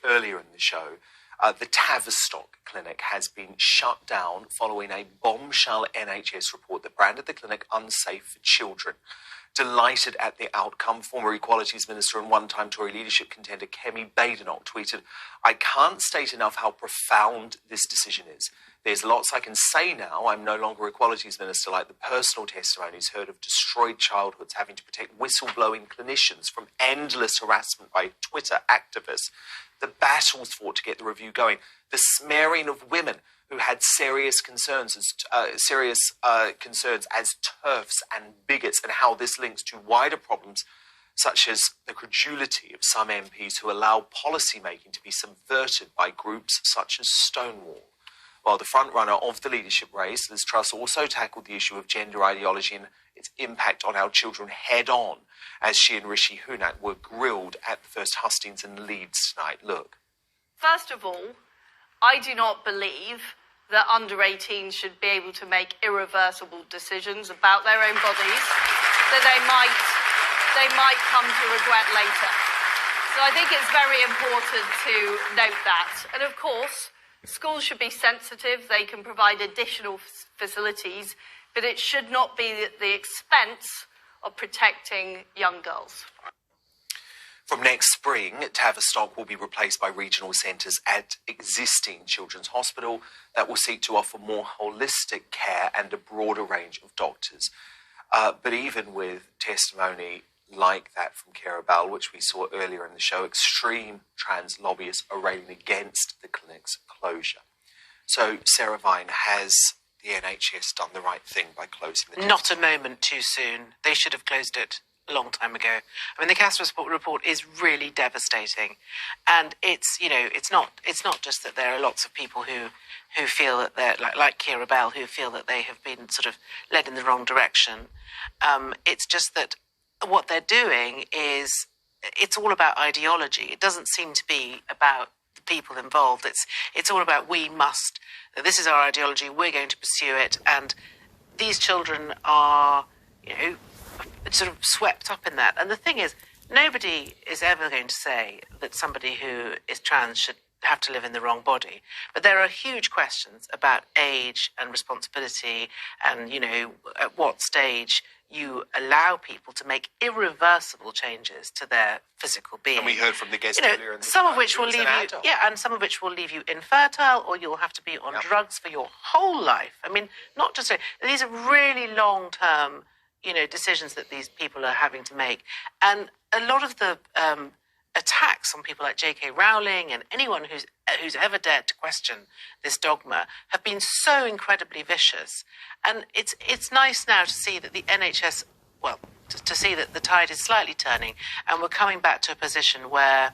earlier in the show, the Tavistock clinic has been shut down following a bombshell NHS report that branded the clinic unsafe for children. Delighted at the outcome, former Equalities Minister and one-time Tory leadership contender Kemi Badenoch tweeted, "I can't state enough how profound this decision is. There's lots I can say now. I'm no longer Equalities Minister, like the personal testimonies heard of destroyed childhoods, having to protect whistleblowing clinicians from endless harassment by Twitter activists, the battles fought to get the review going, the smearing of women who had serious concerns as TERFs and bigots, and how this links to wider problems such as the credulity of some MPs who allow policy making to be subverted by groups such as Stonewall." While the frontrunner of the leadership race, Liz Truss also tackled the issue of gender ideology and its impact on our children head-on, as she and Rishi Sunak were grilled at the First Hustings in Leeds tonight. Look. First of all, I do not believe that under 18s should be able to make irreversible decisions about their own bodies that they might come to regret later. So I think it's very important to note that. And of course, schools should be sensitive. They can provide additional facilities, but it should not be at the expense of protecting young girls. From next spring, Tavistock will be replaced by regional centres at existing children's hospital that will seek to offer more holistic care and a broader range of doctors. But even with testimony like that from Keira Bell, which we saw earlier in the show, extreme trans lobbyists are railing against the clinic's closure. So, Sarah Vine, has the NHS done the right thing by closing the... Not a moment too soon. They should have closed it a long time ago. I mean, the Cass report is really devastating, and it's not just that there are lots of people who feel that they're like Keira Bell, who feel that they have been sort of led in the wrong direction. It's just that what they're doing is it's all about ideology. It doesn't seem to be about the people involved. It's all about this is our ideology, we're going to pursue it, and these children are, sort of swept up in that. And the thing is, nobody is ever going to say that somebody who is trans should have to live in the wrong body. But there are huge questions about age and responsibility and, at what stage you allow people to make irreversible changes to their physical being. And we heard from the guest earlier in the some of which will leave you, and some of which will leave you infertile, or you'll have to be on drugs for your whole life. I mean, not just these are really long-term, decisions that these people are having to make. And a lot of the attacks on people like J.K. Rowling and anyone who's ever dared to question this dogma have been so incredibly vicious. And it's nice now to see that the NHS, to see that the tide is slightly turning, and we're coming back to a position where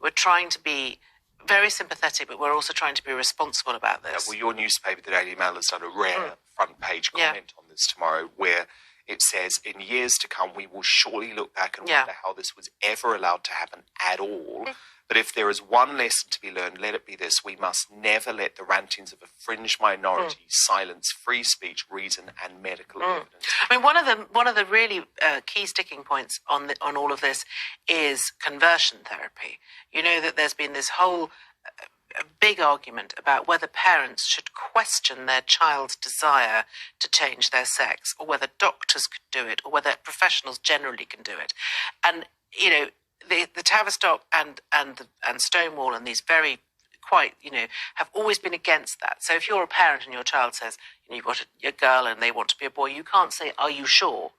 we're trying to be very sympathetic, but we're also trying to be responsible about this. Yeah, well, your newspaper, the Daily Mail, has done a rare front-page comment on this tomorrow, where it says, in years to come, we will surely look back and wonder how this was ever allowed to happen at all. But if there is one lesson to be learned, let it be this: we must never let the rantings of a fringe minority silence free speech, reason, and medical evidence. I mean, one of the really key sticking points on all of this is conversion therapy. You know that there's been this whole big argument about whether parents should question their child's desire to change their sex, or whether doctors could do it, or whether professionals generally can do it. And the Tavistock and Stonewall and these very quite have always been against that. So if you're a parent and your child says you've got a girl and they want to be a boy, you can't say, "Are you sure?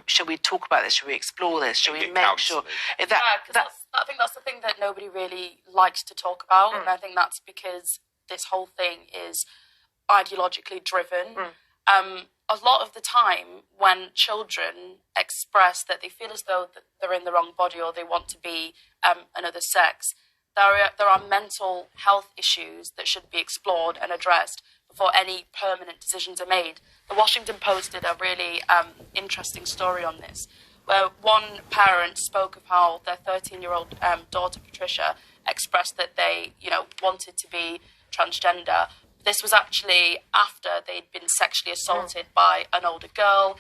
Shall we talk about this? Shall we explore this? Shall we make sure?" I think that's the thing that nobody really likes to talk about, and I think that's because this whole thing is ideologically driven. A lot of the time when children express that they feel as though that they're in the wrong body or they want to be another sex, there are mental health issues that should be explored and addressed before any permanent decisions are made. The Washington Post did a really interesting story on this, where one parent spoke of how their 13-year-old daughter, Patricia, expressed that they, wanted to be transgender. This was actually after they'd been sexually assaulted by an older girl,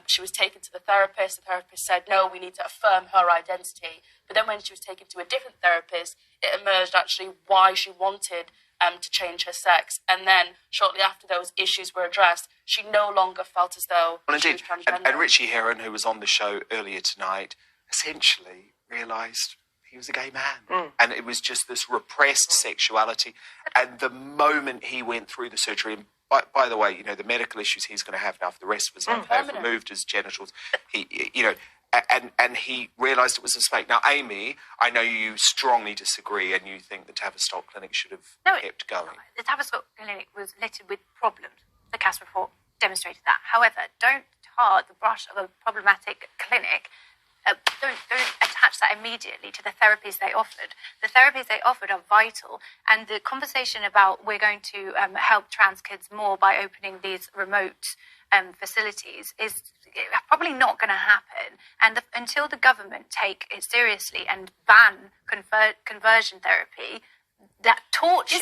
She was taken to the therapist. The therapist said, no, we need to affirm her identity. But then when she was taken to a different therapist, it emerged actually why she wanted to change her sex. And then shortly after those issues were addressed, she no longer felt as though she was transgender. And Richie Heron, who was on the show earlier tonight, essentially realised he was a gay man. And it was just this repressed sexuality. And the moment he went through the surgery, and by the way, you know, the medical issues he's going to have now for the rest of his life, they've removed his genitals, and he realised it was a mistake. Now, Amy, I know you strongly disagree and you think the Tavistock Clinic should have kept going. The Tavistock Clinic was littered with problems. The CAS report demonstrated that. However, don't tar the brush of a problematic clinic. Don't attach that immediately to the therapies they offered. The therapies they offered are vital, and the conversation about we're going to help trans kids more by opening these remote facilities is probably not going to happen. And until the government take it seriously and ban conversion therapy that tortures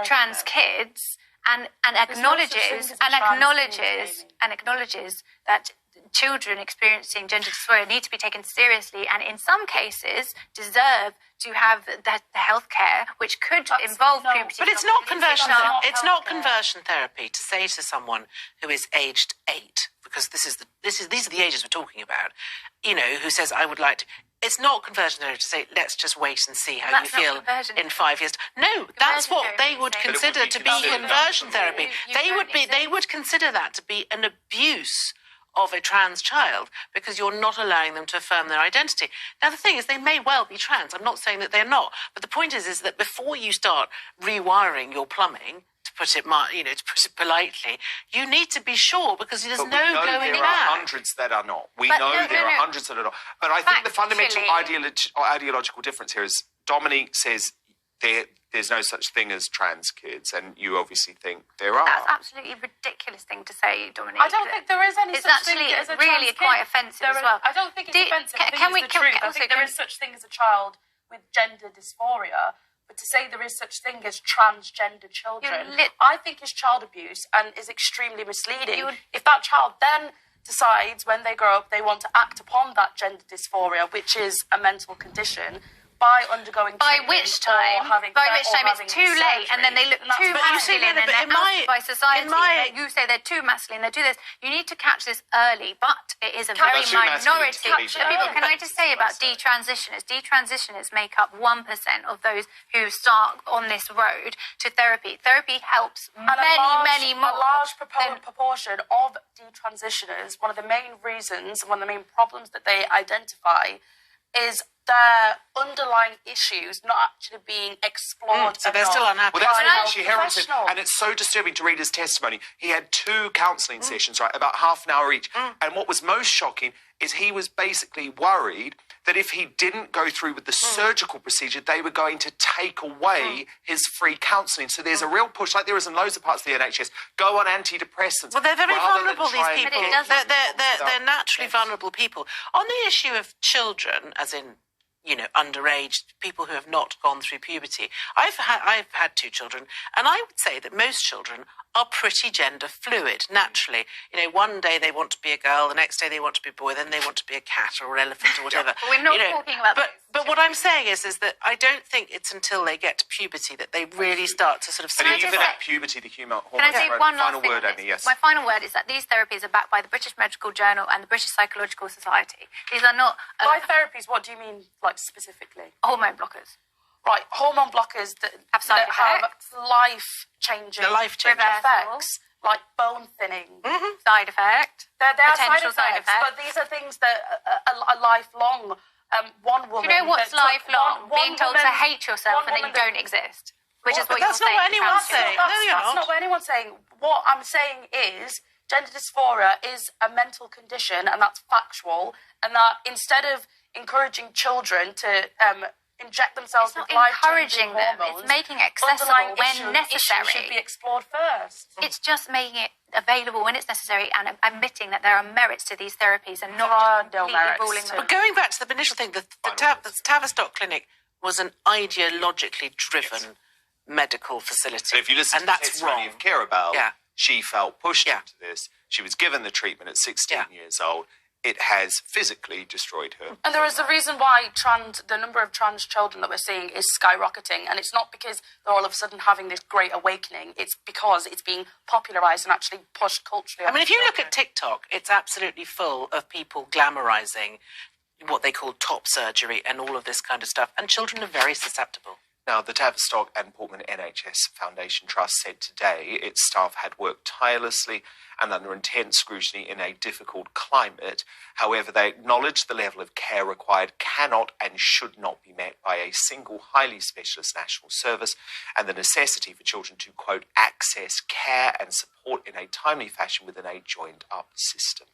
trans kids and acknowledges that children experiencing gender dysphoria need to be taken seriously, and in some cases deserve to have the health care which could involve puberty. But it's not conversion. It's not conversion therapy to say to someone who is aged 8, because these are the ages we're talking about. You know, who says I would like to. It's not conversion therapy to say let's just wait and see how you feel in 5 years. No, that's what they would consider to be conversion therapy. They would consider that to be an abuse of a trans child because you're not allowing them to affirm their identity. Now, the thing is, they may well be trans. I'm not saying that they're not. But the point is that before you start rewiring your plumbing, to put it politely, you need to be sure, because there's no going back. There are hundreds that are not. We know there are hundreds that are not. But I think the fundamental ideological difference here is Dominique says there's no such thing as trans kids, and you obviously think there are. That's absolutely a ridiculous thing to say, Dominique. I don't think there is any such thing as a trans kid. It's actually really quite offensive as well. I don't think it's offensive. I think there is such thing as a child with gender dysphoria, but to say there is such thing as transgender children, I think is child abuse and is extremely misleading. If that child then decides when they grow up they want to act upon that gender dysphoria, which is a mental condition, by undergoing treatment, by which time it's too late, and then they look too masculine, and they're ousted by society. You say they're too masculine, they do this. You need to catch this early, but it is a very minority of people. Can I just say about detransitioners? Detransitioners make up 1% of those who start on this road to therapy. Therapy helps many more. A large proportion of detransitioners, one of the main reasons, one of the main problems that they identify is their underlying issues not actually being explored. So they're still unhappy. Well, that's what Richie Heron said, and it's so disturbing to read his testimony. He had 2 counselling sessions, right, about half an hour each. And what was most shocking is he was basically worried that if he didn't go through with the surgical procedure, they were going to take away his free counselling. So there's a real push, like there is in loads of parts of the NHS, go on antidepressants. Well, they're very vulnerable, these people. They're naturally vulnerable people. On the issue of children, as in, you know, underage people who have not gone through puberty. I've had 2 children, and I would say that most children are pretty gender fluid naturally. You know, one day they want to be a girl, the next day they want to be a boy, then they want to be a cat or an elephant or whatever. We're not talking about this. But what I'm saying is that I don't think it's until they get to puberty that they really start to sort of. And even at puberty, the human hormones. Can I say one last thing? Word, Amy? Yes. My final word is that these therapies are backed by the British Medical Journal and the British Psychological Society. These are not by therapies. What do you mean, like specifically? Hormone blockers. Right, hormone blockers that have life-changing effects, like bone thinning. Side effect. There are potential side effects, but these are things that are lifelong. One woman. Do you know what's lifelong? Being told to hate yourself and that you don't exist. Which is what you're saying. That's not what anyone's saying. That's not what anyone's saying. What I'm saying is gender dysphoria is a mental condition, and that's factual, and that instead of encouraging children to inject themselves with life-changing hormones, it's making it accessible when necessary. Should be explored first. It's just making it available when it's necessary and admitting that there are merits to these therapies and not just completely ruling them. But going back to the initial thing, the Tavistock Clinic was an ideologically driven medical facility. So if you listen to the testimony of Care About, She felt pushed Yeah. into this. She was given the treatment at 16 Yeah. years old. It has physically destroyed her. And there is a reason why the number of trans children that we're seeing is skyrocketing. And it's not because they're all of a sudden having this great awakening. It's because it's being popularised and actually pushed culturally. I mean, if you look at TikTok, it's absolutely full of people glamorising what they call top surgery and all of this kind of stuff. And children are very susceptible. Now, the Tavistock and Portman NHS Foundation Trust said today its staff had worked tirelessly and under intense scrutiny in a difficult climate. However, they acknowledged the level of care required cannot and should not be met by a single highly specialist national service, and the necessity for children to, quote, access care and support in a timely fashion within a joined-up system.